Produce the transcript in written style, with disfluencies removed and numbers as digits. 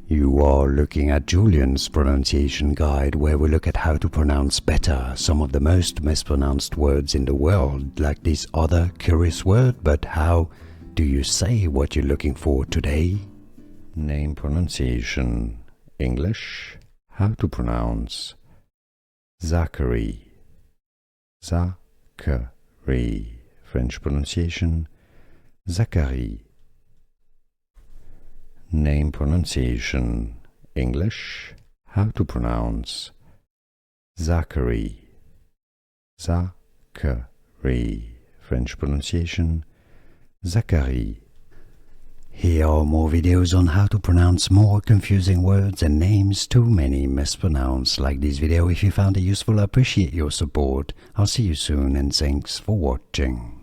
You are looking at Julian's pronunciation guide, where we look at how to pronounce better some of the most mispronounced words in the world, like this other curious word. But how do you say what you're looking for today? Name pronunciation. English. How to pronounce Zaccharie. Zaccharie. French pronunciation. Zaccharie. Name pronunciation. English. How to pronounce Zaccharie. Zaccharie. French pronunciation. Zaccharie. Here are more videos on how to pronounce more confusing words and names too many mispronounced. Like this video if you found it useful. I appreciate your support. I'll see you soon and thanks for watching.